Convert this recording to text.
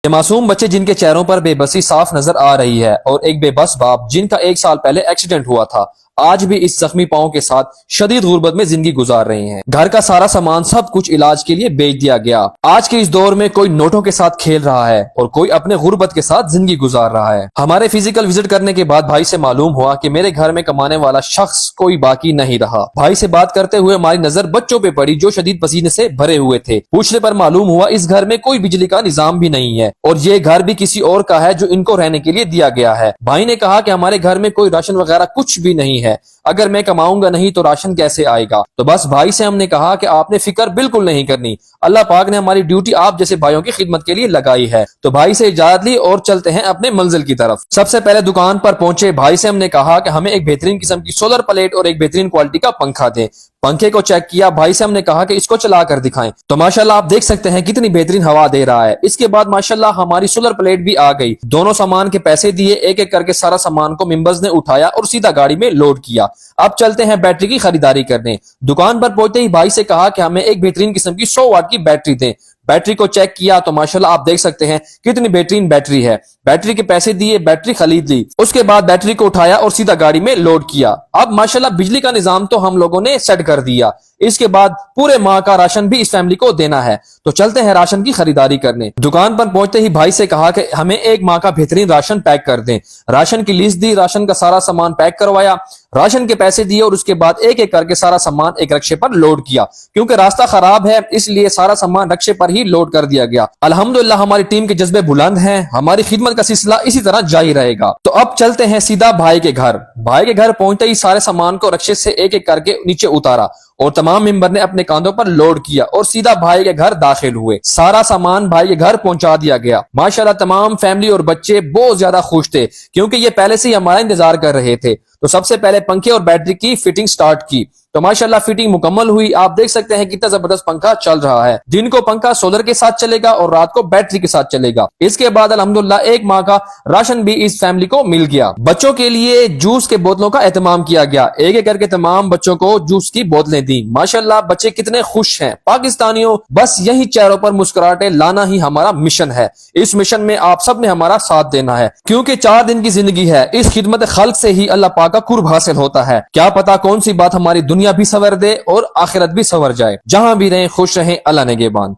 یہ معصوم بچے جن کے چہروں پر بے بسی صاف نظر آ رہی ہے، اور ایک بے بس باپ جن کا 1 سال پہلے ایکسیڈنٹ ہوا تھا، آج بھی اس زخمی پاؤں کے ساتھ شدید غربت میں زندگی گزار رہے ہیں۔ گھر کا سارا سامان سب کچھ علاج کے لیے بیچ دیا گیا۔ آج کے اس دور میں کوئی نوٹوں کے ساتھ کھیل رہا ہے اور کوئی اپنے غربت کے ساتھ زندگی گزار رہا ہے۔ ہمارے فزیکل وزٹ کرنے کے بعد بھائی سے معلوم ہوا کہ میرے گھر میں کمانے والا شخص کوئی باقی نہیں رہا۔ بھائی سے بات کرتے ہوئے ہماری نظر بچوں پہ پڑی جو شدید پسینے سے بھرے ہوئے تھے۔ پوچھنے پر معلوم ہوا اس گھر میں کوئی بجلی کا نظام بھی نہیں ہے، اور یہ گھر بھی کسی اور کا ہے جو ان کو رہنے کے لیے دیا گیا ہے۔ بھائی نے کہا کہ ہمارے گھر میں کوئی راشن وغیرہ کچھ بھی نہیں ہے، اگر میں کماؤں گا نہیں تو راشن کیسے آئے گا؟ تو بس بھائی سے ہم نے کہا کہ آپ نے فکر بالکل نہیں کرنی، اللہ پاک نے ہماری ڈیوٹی آپ جیسے بھائیوں کی خدمت کے لیے لگائی ہے۔ تو بھائی سے اجازت لی اور چلتے ہیں اپنے منزل کی طرف۔ سب سے پہلے دکان پر پہنچے بھائی سے ہم نے کہا کہ ہمیں ایک بہترین قسم کی سولر پلیٹ اور ایک بہترین کوالٹی کا پنکھا دیں۔ پنکھے کو چیک کیا، بھائی سے ہم نے کہا کہ اس کو چلا کر دکھائیں، تو ماشاءاللہ آپ دیکھ سکتے ہیں کتنی بہترین ہوا دے رہا ہے۔ اس کے بعد ماشاءاللہ ہماری سولر پلیٹ بھی آ گئی۔ دونوں سامان کے پیسے دیے، ایک ایک کر کے سارا سامان کو ممبرز نے اٹھایا اور سیدھا گاڑی میں لوڈ کیا۔ اب چلتے ہیں بیٹری کی خریداری کرنے۔ دکان پر پہنچتے ہی بھائی سے کہا کہ ہمیں ایک بہترین قسم کی 100 واٹ کی بیٹری دیں۔ بیٹری کو چیک کیا تو ماشاءاللہ آپ دیکھ سکتے ہیں کتنی بہترین بیٹری ہے۔ بیٹری کے پیسے دیے، بیٹری خرید لی۔ اس کے بعد بیٹری کو اٹھایا اور سیدھا گاڑی میں لوڈ کیا۔ اب ماشاءاللہ بجلی کا نظام تو ہم لوگوں نے سیٹ کر دیا۔ اس کے بعد پورے ماہ کا راشن بھی اس فیملی کو دینا ہے، تو چلتے ہیں راشن کی خریداری کرنے۔ دکان پر پہنچتے ہی بھائی سے کہا کہ ہمیں 1 ماہ کا بہترین راشن پیک کر دیں۔ راشن کی لسٹ دی، راشن کا سارا سامان پیک کروایا، راشن کے پیسے دیے، اور اس کے بعد ایک ایک کر کے سارا سامان ایک رکشے پر لوڈ کیا۔ کیونکہ راستہ خراب ہے اس لیے سارا سامان رکشے پر ہی لوڈ کر دیا گیا۔ الحمدللہ ہماری ٹیم کے جذبے بلند ہیں، ہماری خدمت کا سلسلہ اسی طرح جاری رہے گا۔ تو اب چلتے ہیں سیدھا بھائی کے گھر۔ بھائی کے گھر پہنچتے ہی سارے سامان کو رکشے سے ایک ایک کر کے نیچے اتارا، اور تمام ممبر نے اپنے کاندھوں پر لوڈ کیا اور سیدھا بھائی کے گھر داخل ہوئے۔ سارا سامان بھائی کے گھر پہنچا دیا گیا۔ ماشاءاللہ تمام فیملی اور بچے بہت زیادہ خوش تھے، کیونکہ یہ پہلے سے ہی ہمارا انتظار کر رہے تھے۔ تو سب سے پہلے پنکھے اور بیٹری کی فٹنگ سٹارٹ کی، تو ماشاءاللہ فٹنگ مکمل ہوئی۔ آپ دیکھ سکتے ہیں کتنا زبردست پنکھا چل رہا ہے۔ دن کو پنکھا سولر کے ساتھ چلے گا اور رات کو بیٹری کے ساتھ چلے گا۔ اس کے بعد الحمدللہ 1 ماہ کا راشن بھی اس فیملی کو مل گیا۔ بچوں کے لیے جوس کے بوتلوں کا اہتمام کیا گیا، ایک ایک کر کے تمام بچوں کو جوس کی بوتلیں دی۔ ماشاءاللہ بچے کتنے خوش ہیں۔ پاکستانیوں، بس یہی چہروں پر مسکراہٹیں لانا ہی ہمارا مشن ہے۔ اس مشن میں آپ سب نے ہمارا ساتھ دینا ہے، کیونکہ 4 دن کی زندگی ہے۔ اس خدمت خلق سے ہی اللہ پاک کا قرب حاصل ہوتا ہے۔ کیا پتا کون سی بات ہماری دنیا بھی سنور دے اور آخرت بھی سنور جائے۔ جہاں بھی رہیں خوش رہیں، اللہ نگہبان۔